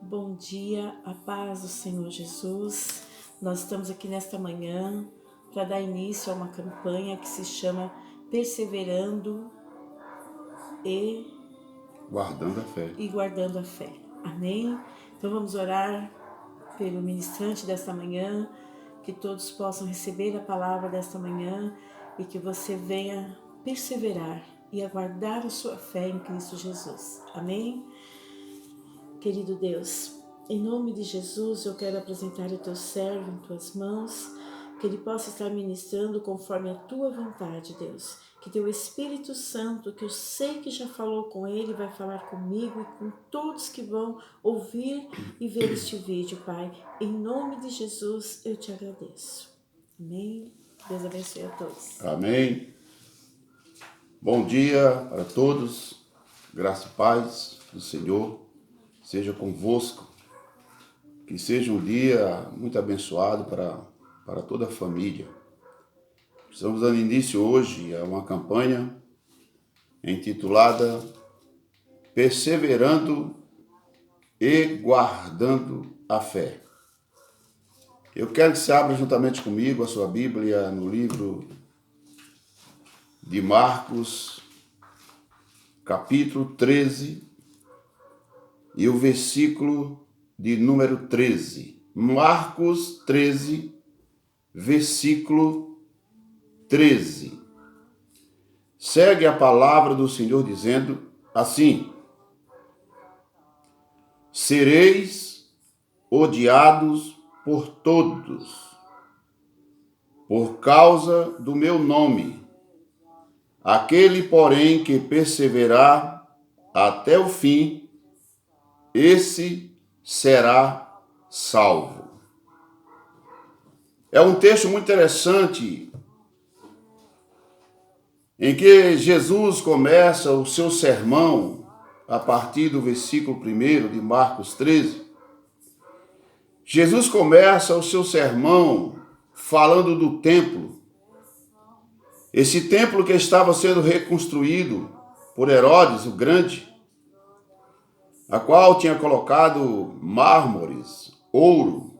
Bom dia, a paz do Senhor Jesus. Nós estamos aqui nesta manhã para dar início a uma campanha que se chama Perseverando e Guardando a Fé. Amém? Então vamos orar pelo ministrante desta manhã, que todos possam receber a palavra desta manhã e que você venha perseverar e aguardar a sua fé em Cristo Jesus. Amém? Querido Deus, em nome de Jesus eu quero apresentar o teu servo em tuas mãos, que ele possa estar ministrando conforme a tua vontade, Deus. Que teu Espírito Santo, que eu sei que já falou com ele, vai falar comigo e com todos que vão ouvir e ver este vídeo, Pai. Em nome de Jesus eu te agradeço. Amém. Deus abençoe a todos. Amém. Bom dia para todos. Graça e paz do Senhor seja convosco. Que seja um dia muito abençoado para toda a família. Estamos dando início hoje a uma campanha intitulada Perseverando e Guardando a Fé. Eu quero que você abra juntamente comigo a sua Bíblia no livro de Marcos, capítulo 13, e o versículo de número 13. Marcos 13, versículo 13. Segue a palavra do Senhor dizendo assim: sereis odiados por todos, por causa do meu nome. Aquele, porém, que perseverar até o fim, esse será salvo. É um texto muito interessante em que Jesus começa o seu sermão a partir do versículo 1 de Marcos 13. Jesus começa o seu sermão falando do templo. Esse templo que estava sendo reconstruído por Herodes o Grande, a qual tinha colocado mármores, ouro,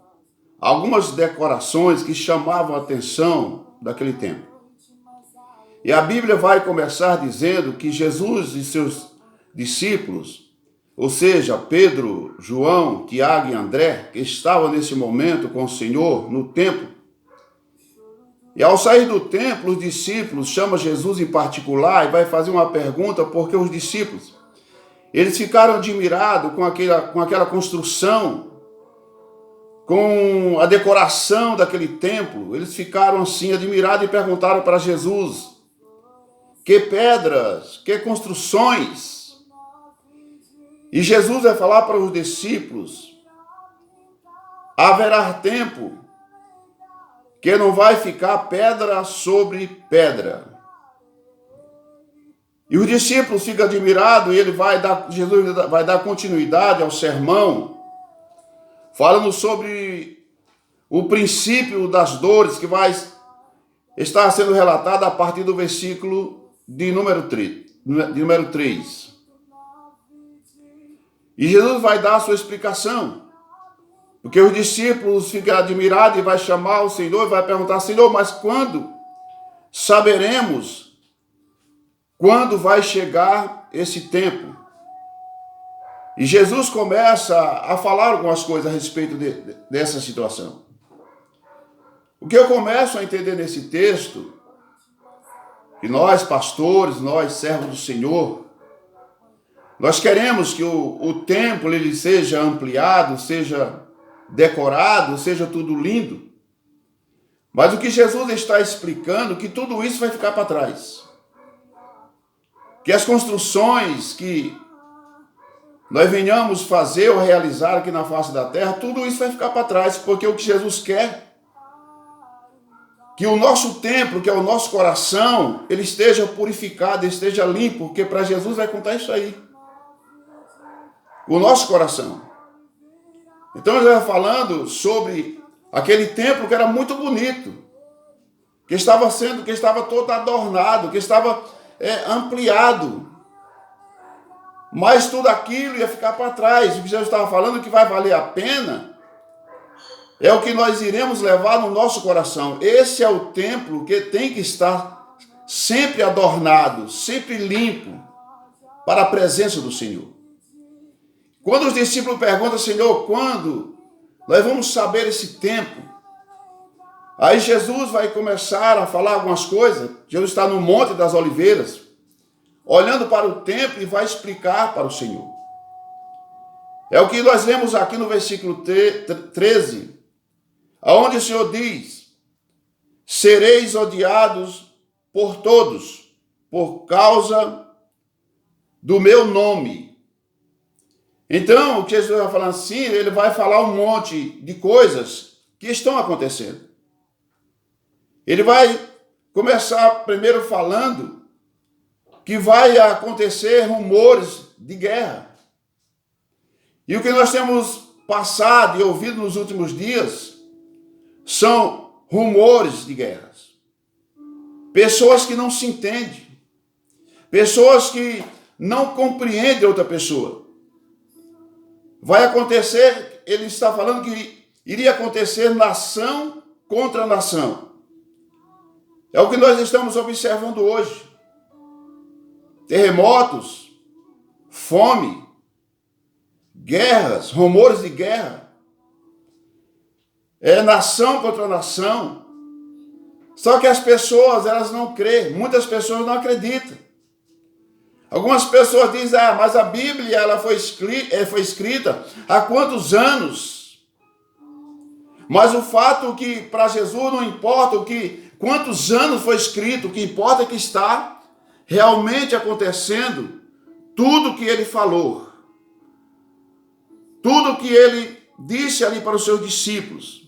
algumas decorações que chamavam a atenção daquele tempo. E a Bíblia vai começar dizendo que Jesus e seus discípulos, ou seja, Pedro, João, Tiago e André, que estavam nesse momento com o Senhor no templo, e ao sair do templo, os discípulos chamam Jesus em particular e vai fazer uma pergunta, porque os discípulos, eles ficaram admirados com aquela construção, com a decoração daquele templo. Eles ficaram assim admirados e perguntaram para Jesus: que pedras, que construções? E Jesus vai falar para os discípulos: haverá tempo que não vai ficar pedra sobre pedra. E os discípulos ficam admirados e Jesus vai dar continuidade ao sermão, falando sobre o princípio das dores que vai estar sendo relatado a partir do versículo de número 3. E Jesus vai dar a sua explicação, porque os discípulos ficam admirados e vai chamar o Senhor e vai perguntar: Senhor, mas quando saberemos quando vai chegar esse tempo? E Jesus começa a falar algumas coisas a respeito dessa situação. O que eu começo a entender nesse texto, que nós pastores, nós servos do Senhor, nós queremos que o templo ele seja ampliado, seja decorado, seja tudo lindo. Mas o que Jesus está explicando, que tudo isso vai ficar para trás. Que as construções que nós venhamos fazer ou realizar aqui na face da terra, tudo isso vai ficar para trás, porque o que Jesus quer, que o nosso templo, que é o nosso coração, ele esteja purificado, esteja limpo, porque para Jesus vai contar isso aí. O nosso coração. Então ele vai falando sobre aquele templo que era muito bonito, que estava todo adornado, que estava ampliado. mas tudo aquilo ia ficar para trás. O que Jesus estava falando que vai valer a pena é o que nós iremos levar no nosso coração. Esse é o templo que tem que estar sempre adornado, sempre limpo, para a presença do Senhor. Quando os discípulos perguntam, Senhor, quando nós vamos saber esse tempo? Aí Jesus vai começar a falar algumas coisas. Jesus está no Monte das Oliveiras, olhando para o templo e vai explicar para o Senhor. É o que nós lemos aqui no versículo 13, onde o Senhor diz: sereis odiados por todos, por causa do meu nome. Então, o que Jesus vai falar assim, ele vai falar um monte de coisas que estão acontecendo. Ele vai começar primeiro falando que vai acontecer rumores de guerra. E o que nós temos passado e ouvido nos últimos dias são rumores de guerras. Pessoas que não se entendem. Pessoas que não compreendem outra pessoa. Vai acontecer, ele está falando que iria acontecer nação contra nação. É o que nós estamos observando hoje. Terremotos, fome, guerras, rumores de guerra. É nação contra nação. Só que as pessoas, elas não creem. Muitas pessoas não acreditam. Algumas pessoas dizem, mas a Bíblia ela foi escrita há quantos anos? Mas o fato que para Jesus não importa quantos anos foi escrito, o que importa é que está realmente acontecendo tudo o que ele falou. Tudo o que ele disse ali para os seus discípulos.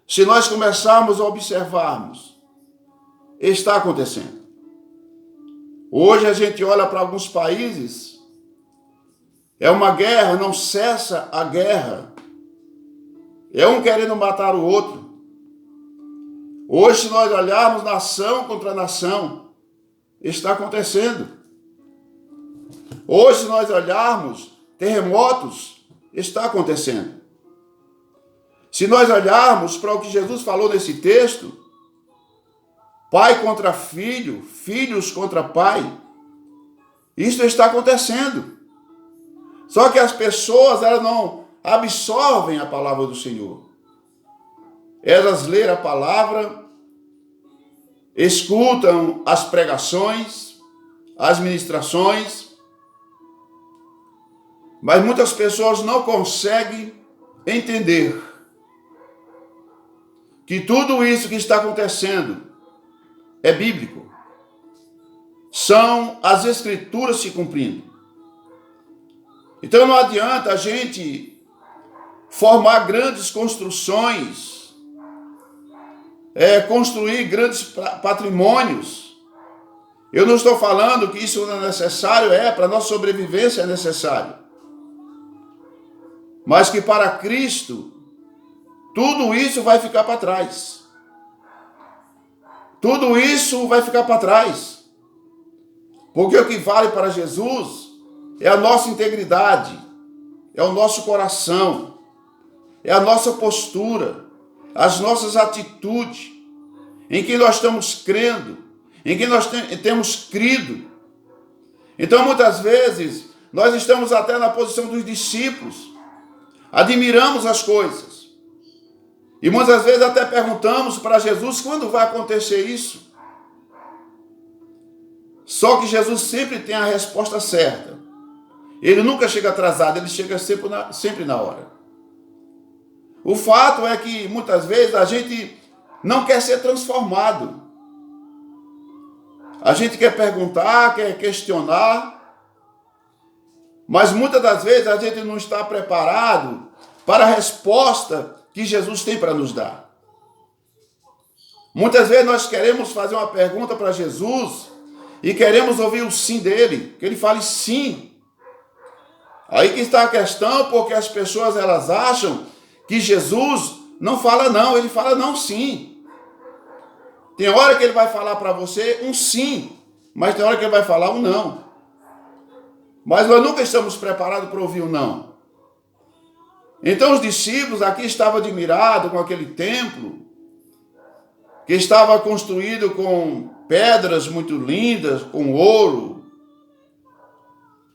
Se nós começarmos a observarmos, está acontecendo. Hoje a gente olha para alguns países, é uma guerra, não cessa a guerra. É um querendo matar o outro. Hoje, se nós olharmos nação contra nação, está acontecendo. Hoje, se nós olharmos terremotos, está acontecendo. Se nós olharmos para o que Jesus falou nesse texto, pai contra filho, filhos contra pai, isso está acontecendo. Só que as pessoas, elas não absorvem a palavra do Senhor. Elas leem a palavra, escutam as pregações, as ministrações, mas muitas pessoas não conseguem entender que tudo isso que está acontecendo é bíblico. São as Escrituras se cumprindo. Então não adianta a gente formar grandes construções, construir grandes patrimônios. Eu não estou falando que isso não é necessário, para a nossa sobrevivência é necessário. Mas que para Cristo, tudo isso vai ficar para trás. Tudo isso vai ficar para trás. Porque o que vale para Jesus é a nossa integridade, é o nosso coração, é a nossa postura, as nossas atitudes, em que nós estamos crendo, em que nós temos crido. Então, muitas vezes, nós estamos até na posição dos discípulos, admiramos as coisas, e muitas vezes até perguntamos para Jesus, quando vai acontecer isso? Só que Jesus sempre tem a resposta certa. Ele nunca chega atrasado, ele chega sempre na hora. O fato é que muitas vezes a gente não quer ser transformado. A gente quer perguntar, quer questionar, mas muitas das vezes a gente não está preparado para a resposta que Jesus tem para nos dar. Muitas vezes nós queremos fazer uma pergunta para Jesus e queremos ouvir o sim dele, que ele fale sim. Aí que está a questão, porque as pessoas elas acham que Jesus não fala não, ele fala não sim. Tem hora que ele vai falar para você um sim, mas tem hora que ele vai falar um não. Mas nós nunca estamos preparados para ouvir o não. Então os discípulos aqui estavam admirados com aquele templo, que estava construído com pedras muito lindas, com ouro,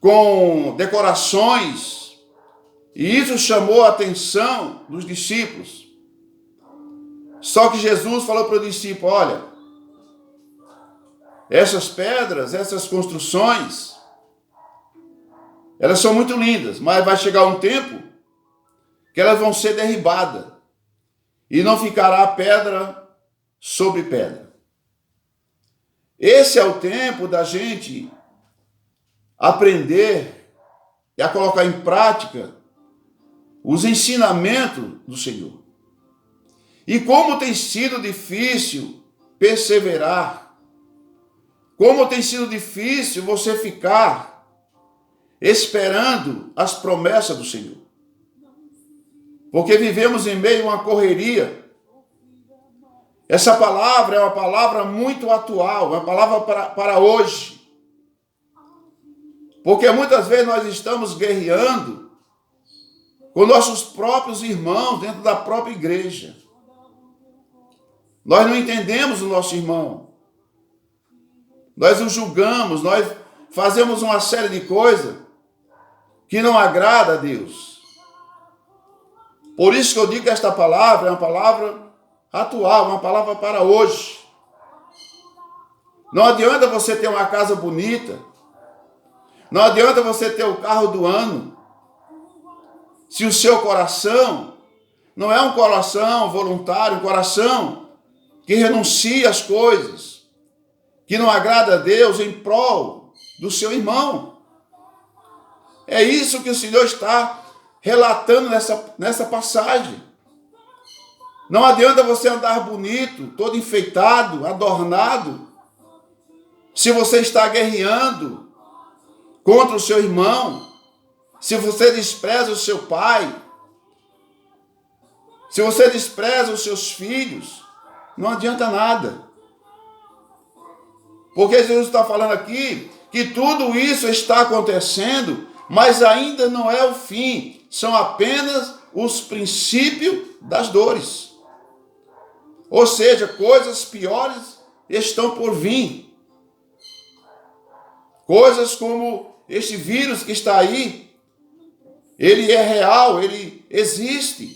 com decorações, e isso chamou a atenção dos discípulos. Só que Jesus falou para o discípulo: olha, essas pedras, essas construções, elas são muito lindas, mas vai chegar um tempo que elas vão ser derribadas e não ficará pedra sobre pedra. Esse é o tempo da gente aprender e a colocar em prática os ensinamentos do Senhor. E como tem sido difícil perseverar, como tem sido difícil você ficar esperando as promessas do Senhor. Porque vivemos em meio a uma correria. Essa palavra é uma palavra muito atual, uma palavra para hoje. Porque muitas vezes nós estamos guerreando com nossos próprios irmãos dentro da própria igreja. Nós não entendemos o nosso irmão. Nós o julgamos, nós fazemos uma série de coisas que não agrada a Deus. Por isso que eu digo que esta palavra é uma palavra atual, uma palavra para hoje. Não adianta você ter uma casa bonita, não adianta você ter o carro do ano, se o seu coração não é um coração voluntário, um coração que renuncia às coisas, que não agrada a Deus em prol do seu irmão. É isso que o Senhor está relatando nessa passagem. Não adianta você andar bonito, todo enfeitado, adornado, se você está guerreando contra o seu irmão, se você despreza o seu pai, se você despreza os seus filhos, não adianta nada. Porque Jesus está falando aqui que tudo isso está acontecendo, mas ainda não é o fim. São apenas os princípios das dores. Ou seja, coisas piores estão por vir. Coisas como este vírus que está aí, ele é real, ele existe.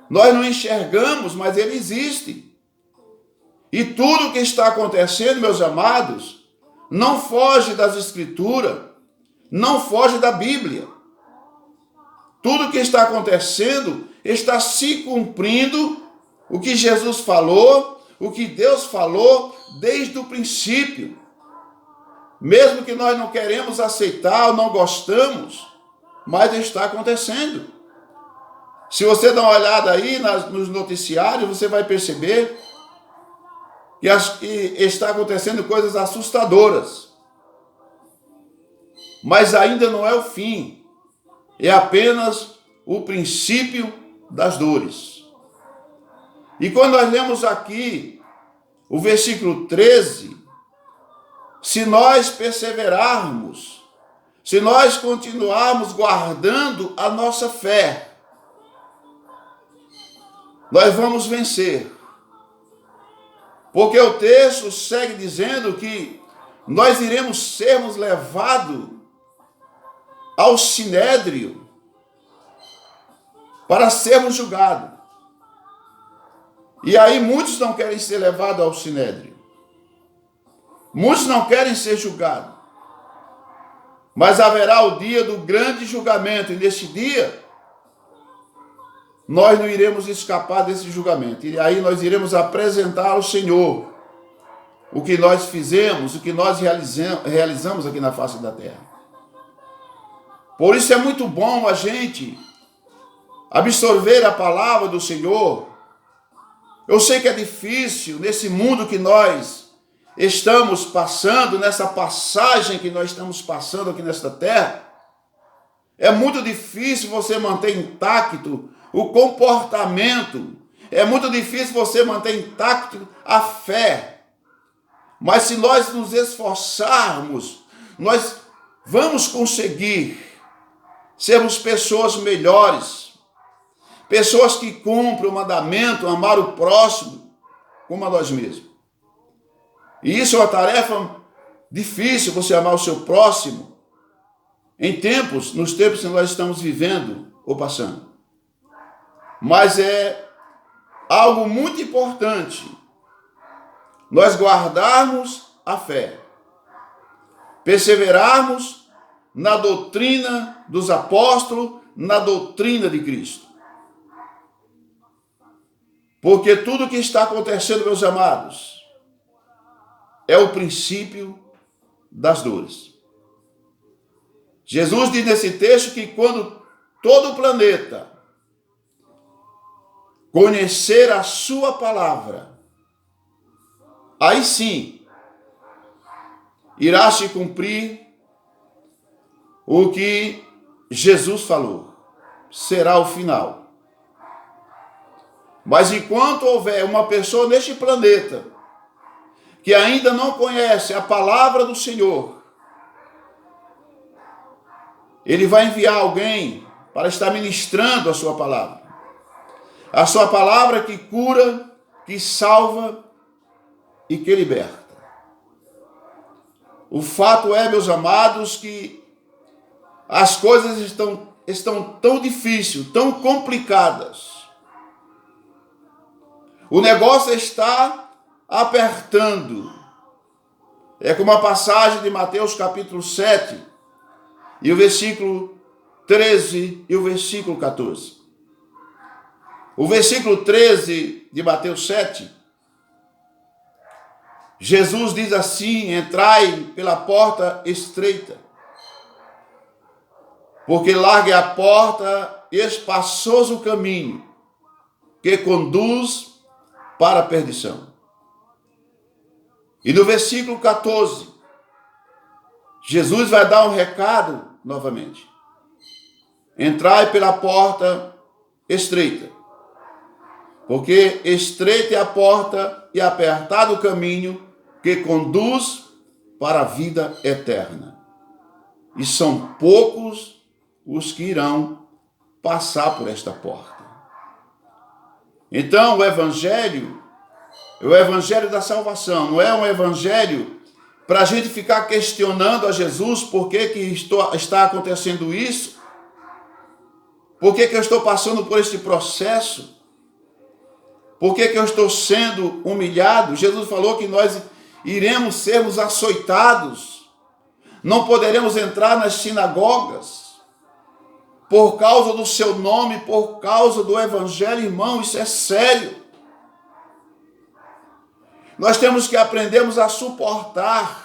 Nós não enxergamos, mas ele existe. E tudo que está acontecendo, meus amados, não foge das Escrituras, não foge da Bíblia. Tudo que está acontecendo está se cumprindo o que Jesus falou, o que Deus falou desde o princípio. Mesmo que nós não queremos aceitar ou não gostamos, mas está acontecendo. Se você dá uma olhada aí nos noticiários, você vai perceber que está acontecendo coisas assustadoras. Mas ainda não é o fim. É apenas o princípio das dores. E quando nós lemos aqui o versículo 13, se nós perseverarmos, se nós continuarmos guardando a nossa fé, nós vamos vencer. Porque o texto segue dizendo que nós iremos sermos levados ao sinédrio para sermos julgados. E aí muitos não querem ser levados ao sinédrio. Muitos não querem ser julgados. Mas haverá o dia do grande julgamento. E nesse dia, nós não iremos escapar desse julgamento. E aí nós iremos apresentar ao Senhor o que nós fizemos, o que nós realizamos aqui na face da terra. Por isso é muito bom a gente absorver a palavra do Senhor. Eu sei que é difícil nesse mundo que nós estamos passando, nessa passagem que nós estamos passando aqui nesta terra. É muito difícil você manter intacto o comportamento. É muito difícil você manter intacto a fé. Mas se nós nos esforçarmos, nós vamos conseguir sermos pessoas melhores, pessoas que cumprem o mandamento, amar o próximo como a nós mesmos. E isso é uma tarefa difícil, você amar o seu próximo, nos tempos que nós estamos vivendo ou passando. Mas é algo muito importante nós guardarmos a fé, perseverarmos na doutrina dos apóstolos, na doutrina de Cristo. Porque tudo que está acontecendo, meus amados, é o princípio das dores. Jesus diz nesse texto que quando todo o planeta conhecer a sua palavra, aí sim irá se cumprir o que Jesus falou. Será o final. Mas enquanto houver uma pessoa neste planeta que ainda não conhece a palavra do Senhor, Ele vai enviar alguém para estar ministrando a sua palavra. A sua palavra que cura, que salva e que liberta. O fato é, meus amados, que as coisas estão tão difíceis, tão complicadas. O negócio está apertando. É como a passagem de Mateus capítulo 7, e o versículo 13 e o versículo 14. O versículo 13 de Mateus 7, Jesus diz assim: entrai pela porta estreita, porque larga é a porta e espaçoso o caminho que conduz para a perdição. E no versículo 14, Jesus vai dar um recado novamente. Entrai pela porta estreita, porque estreita é a porta e apertado o caminho que conduz para a vida eterna. E são poucos os que irão passar por esta porta. Então, o evangelho é o evangelho da salvação, não é um evangelho para a gente ficar questionando a Jesus por que está acontecendo isso, por que eu estou passando por este processo, por que eu estou sendo humilhado. Jesus falou que nós iremos sermos açoitados, não poderemos entrar nas sinagogas, por causa do seu nome, por causa do evangelho. Irmão, isso é sério. Nós temos que aprendermos a suportar.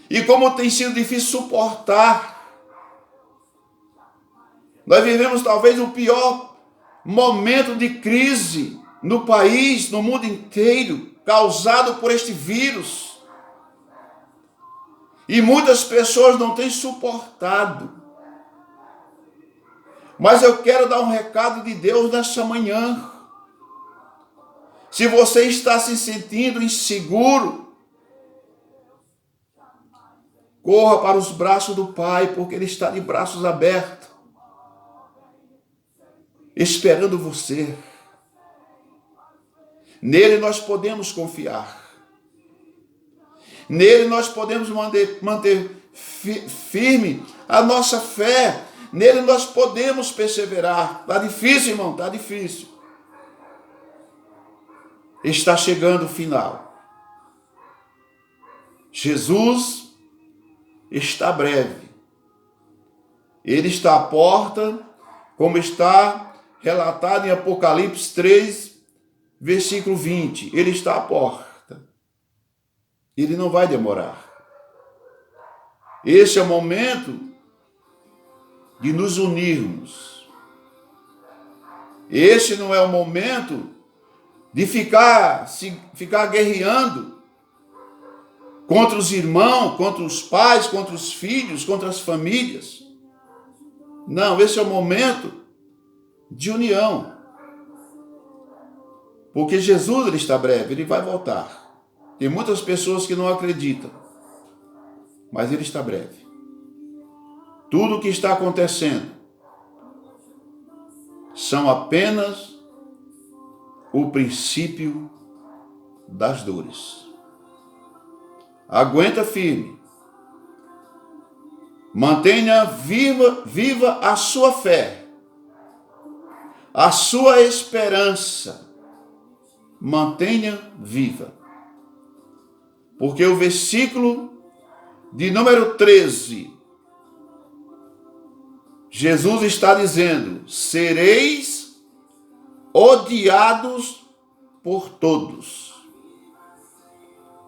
E como tem sido difícil suportar, nós vivemos talvez o pior momento de crise no país, no mundo inteiro, causado por este vírus. E muitas pessoas não têm suportado. Mas eu quero dar um recado de Deus nessa manhã. Se você está se sentindo inseguro, corra para os braços do Pai, porque Ele está de braços abertos, esperando você. Nele nós podemos confiar. Nele nós podemos manter firme a nossa fé. Nele nós podemos perseverar. Está difícil, irmão, está difícil. Está chegando o final. Jesus está breve. Ele está à porta, como está relatado em Apocalipse 3, versículo 20. Ele está à porta. Ele não vai demorar. Esse é o momento de nos unirmos. Esse não é o momento de ficar guerreando contra os irmãos, contra os pais, contra os filhos, contra as famílias. Não, esse é o momento de união. Porque Jesus, ele está breve, ele vai voltar. Tem muitas pessoas que não acreditam. mas ele está breve. Tudo o que está acontecendo são apenas o princípio das dores. Aguenta firme. Mantenha viva a sua fé, a sua esperança. Mantenha viva. Porque o versículo de número 13, Jesus está dizendo: sereis odiados por todos,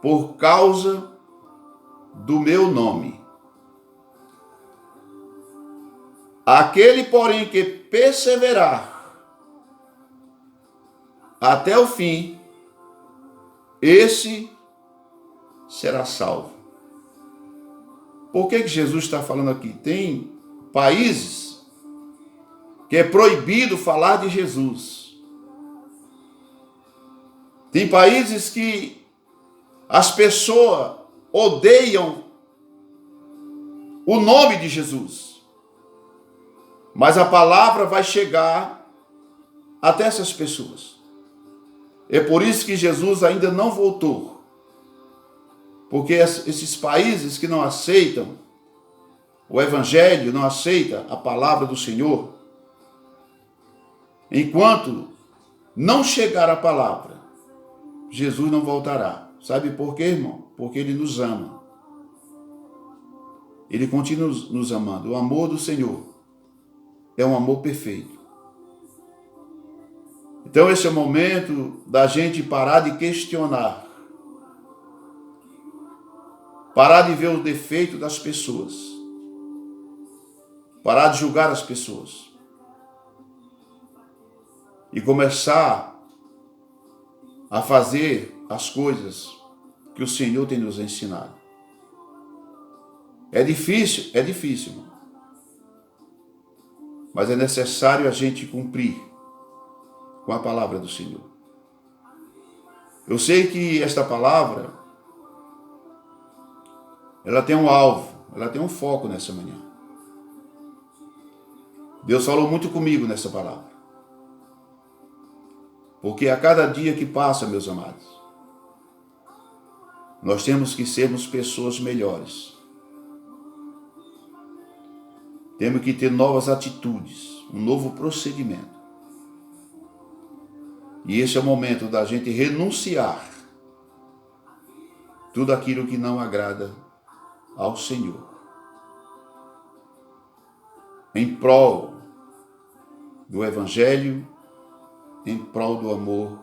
por causa do meu nome. Aquele, porém, que perseverar até o fim, esse será salvo. Por que Jesus está falando aqui? Tem países que é proibido falar de Jesus. Tem países que as pessoas odeiam o nome de Jesus. Mas a palavra vai chegar até essas pessoas. É por isso que Jesus ainda não voltou. Porque esses países que não aceitam o Evangelho, não aceitam a palavra do Senhor, enquanto não chegar a palavra, Jesus não voltará. Sabe por quê, irmão? Porque Ele nos ama. Ele continua nos amando. O amor do Senhor é um amor perfeito. Então esse é o momento da gente parar de questionar, parar de ver o defeito das pessoas, parar de julgar as pessoas e começar a fazer as coisas que o Senhor tem nos ensinado. É difícil, irmão. Mas é necessário a gente cumprir com a palavra do Senhor. Eu sei que esta palavra, ela tem um alvo, ela tem um foco nessa manhã. Deus falou muito comigo nessa palavra. Porque a cada dia que passa, meus amados, nós temos que sermos pessoas melhores. Temos que ter novas atitudes, um novo procedimento. E esse é o momento da gente renunciar tudo aquilo que não agrada ao Senhor, em prol do Evangelho, em prol do amor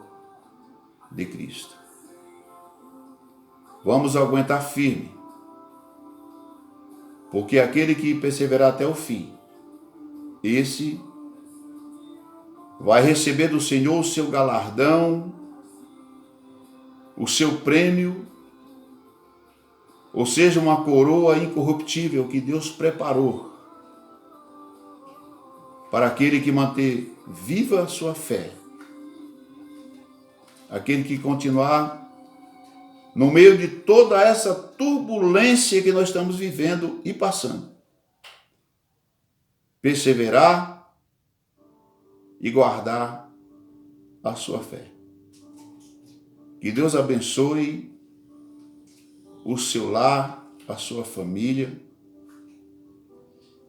de Cristo. Vamos aguentar firme, porque aquele que perseverar até o fim, esse vai receber do Senhor o seu galardão, o seu prêmio, ou seja, uma coroa incorruptível que Deus preparou para aquele que manter viva a sua fé, aquele que continuar no meio de toda essa turbulência que nós estamos vivendo e passando. Perseverar e guardar a sua fé. Que Deus abençoe o seu lar, a sua família.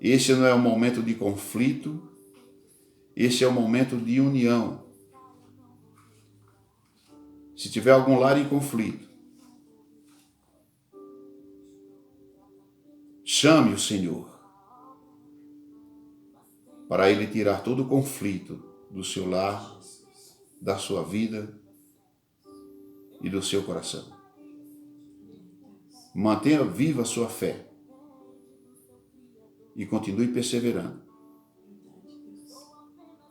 Esse não é um momento de conflito, esse é um momento de união. Se tiver algum lar em conflito, chame o Senhor para Ele tirar todo o conflito do seu lar, da sua vida e do seu coração. Mantenha viva a sua fé e continue perseverando.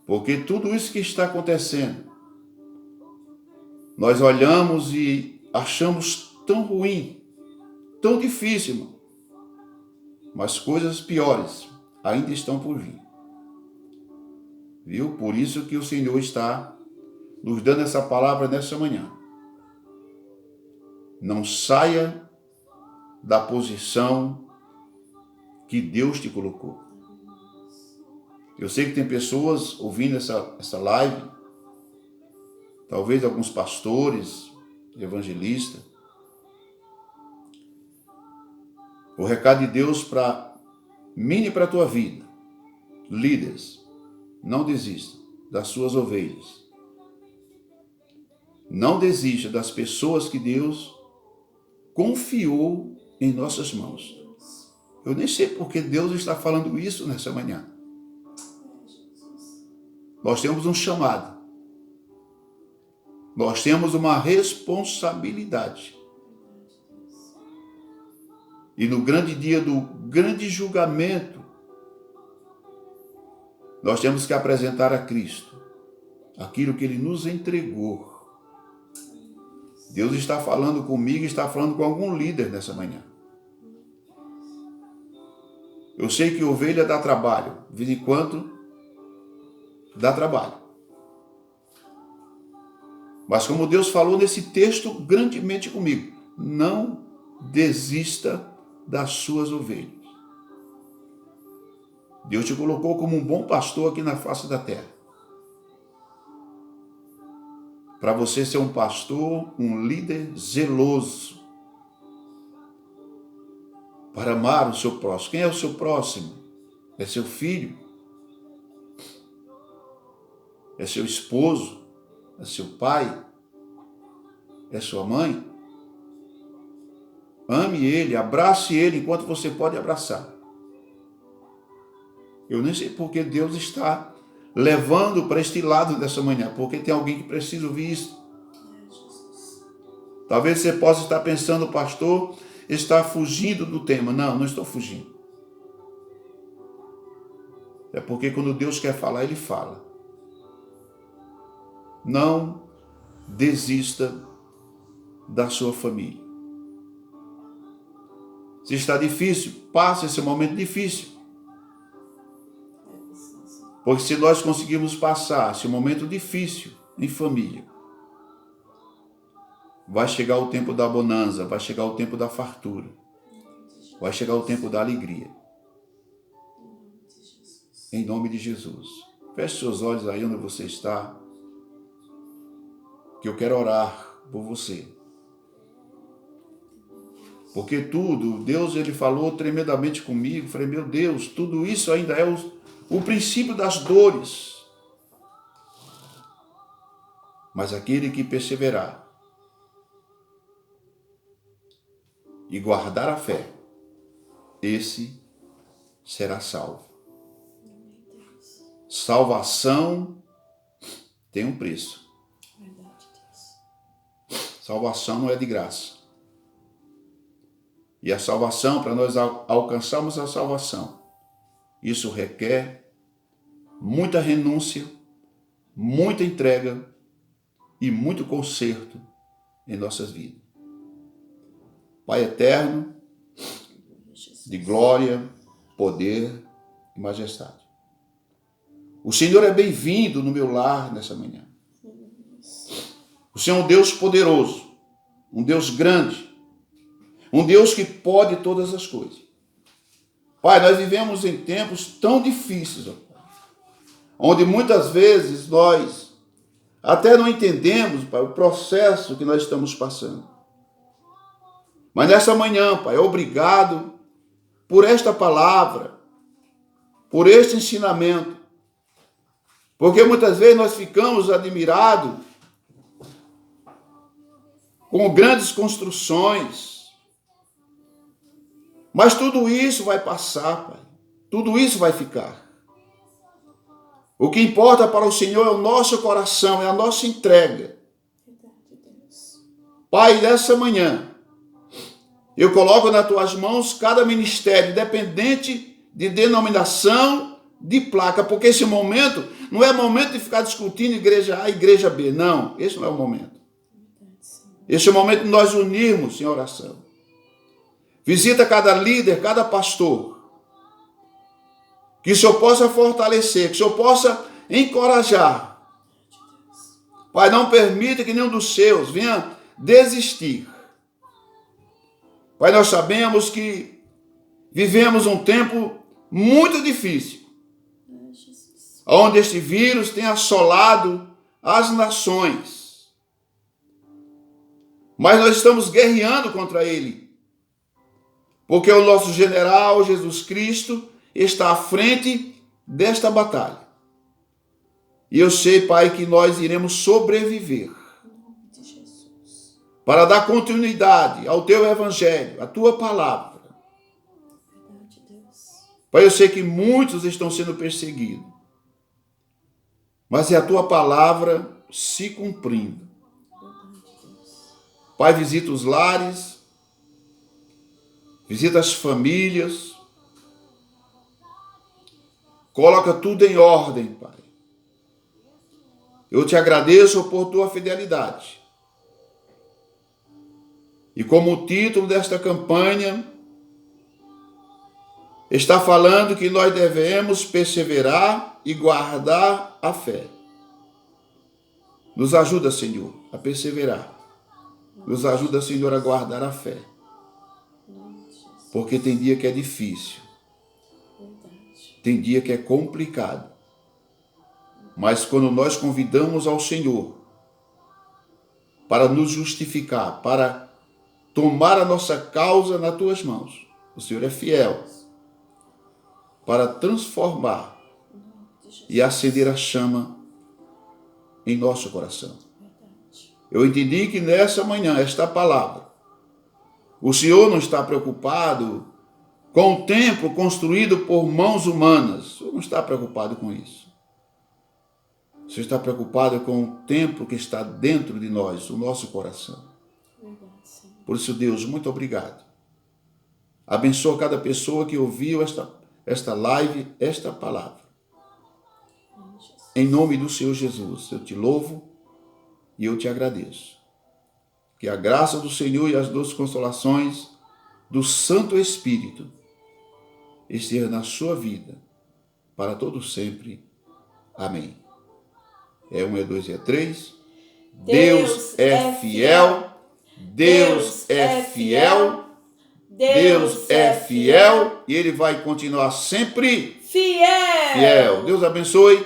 Porque tudo isso que está acontecendo, nós olhamos e achamos tão ruim, tão difícil, irmão. Mas coisas piores ainda estão por vir. Viu? Por isso que o Senhor está nos dando essa palavra nessa manhã. Não saia da posição que Deus te colocou. Eu sei que tem pessoas ouvindo essa live, talvez alguns pastores, evangelistas. O recado de Deus para mim e para a tua vida: líderes, não desista das suas ovelhas. Não desista das pessoas que Deus confiou em nossas mãos. Eu nem sei porque Deus está falando isso nessa manhã. Nós temos um chamado. Nós temos uma responsabilidade. E no grande dia do grande julgamento, nós temos que apresentar a Cristo aquilo que Ele nos entregou. Deus está falando comigo, está falando com algum líder nessa manhã. Eu sei que ovelha dá trabalho, de vez em quando dá trabalho. Mas como Deus falou nesse texto grandemente comigo, não desista das suas ovelhas. Deus te colocou como um bom pastor aqui na face da terra. Para você ser um pastor, um líder zeloso, para amar o seu próximo. Quem é o seu próximo? É seu filho? É seu esposo? É seu pai? É sua mãe? Ame ele, abrace ele enquanto você pode abraçar. Eu nem sei porque Deus está levando para este lado dessa manhã, porque tem alguém que precisa ouvir isso. Talvez você possa estar pensando, pastor, está fugindo do tema. Não, não estou fugindo. É porque quando Deus quer falar, Ele fala. Não desista da sua família. Se está difícil, passe esse momento difícil. Porque se nós conseguirmos passar esse momento difícil em família, vai chegar o tempo da bonança, vai chegar o tempo da fartura, vai chegar o tempo da alegria. Em nome de Jesus. Feche seus olhos aí onde você está, que eu quero orar por você. Porque tudo, Deus ele falou tremendamente comigo, falei, meu Deus, tudo isso ainda é o princípio das dores. Mas aquele que perseverar e guardar a fé, esse será salvo. Salvação tem um preço. Salvação não é de graça. E a salvação, para nós alcançarmos a salvação, isso requer muita renúncia, muita entrega e muito conserto em nossas vidas. Pai eterno, de glória, poder e majestade. O Senhor é bem-vindo no meu lar nessa manhã. O Senhor é um Deus poderoso, um Deus grande, um Deus que pode todas as coisas. Pai, nós vivemos em tempos tão difíceis, onde muitas vezes nós até não entendemos, Pai, o processo que nós estamos passando. Mas nessa manhã, Pai, obrigado por esta palavra, por este ensinamento, porque muitas vezes nós ficamos admirados com grandes construções, mas tudo isso vai passar, Pai. Tudo isso vai ficar. O que importa para o Senhor é o nosso coração, é a nossa entrega. Pai, nessa manhã, eu coloco nas tuas mãos cada ministério, independente de denominação, de placa, porque esse momento não é momento de ficar discutindo igreja A e igreja B. Não, esse não é o momento. Esse é o momento de nós unirmos em oração. Visita cada líder, cada pastor. Que o Senhor possa fortalecer, que o Senhor possa encorajar. Pai, não permita que nenhum dos seus venha desistir. Pai, nós sabemos que vivemos um tempo muito difícil, onde este vírus tem assolado as nações. Mas nós estamos guerreando contra ele, porque o nosso general Jesus Cristo está à frente desta batalha. E eu sei, Pai, que nós iremos sobreviver para dar continuidade ao Teu Evangelho, à Tua palavra. Pai, eu sei que muitos estão sendo perseguidos, mas é a Tua palavra se cumprindo. Pai, visita os lares, visita as famílias, coloca tudo em ordem, Pai. Eu te agradeço por Tua fidelidade. E como o título desta campanha está falando que nós devemos perseverar e guardar a fé. Nos ajuda, Senhor, a perseverar. Nos ajuda, Senhor, a guardar a fé. Porque tem dia que é difícil. Tem dia que é complicado. Mas quando nós convidamos ao Senhor para nos justificar, para tomar a nossa causa nas Tuas mãos, o Senhor é fiel para transformar e acender a chama em nosso coração. Eu entendi que nessa manhã, esta palavra, o Senhor não está preocupado com o templo construído por mãos humanas. O Senhor não está preocupado com isso. O Senhor está preocupado com o templo que está dentro de nós, o nosso coração. Por isso, Deus, muito obrigado. Abençoa cada pessoa que ouviu esta live, esta palavra. Em nome do Senhor Jesus, eu te louvo e eu te agradeço. Que a graça do Senhor e as doces consolações do Santo Espírito esteja na sua vida, para todo sempre. Amém. É 1, é 2, é 3. Deus é fiel. Deus é fiel. Deus é fiel. E Ele vai continuar sempre fiel. Deus abençoe.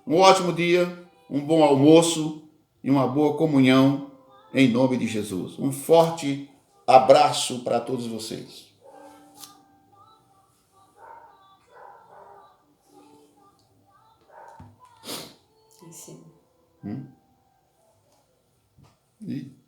Um ótimo dia, um bom almoço e uma boa comunhão em nome de Jesus. Um forte abraço para todos vocês. Sim.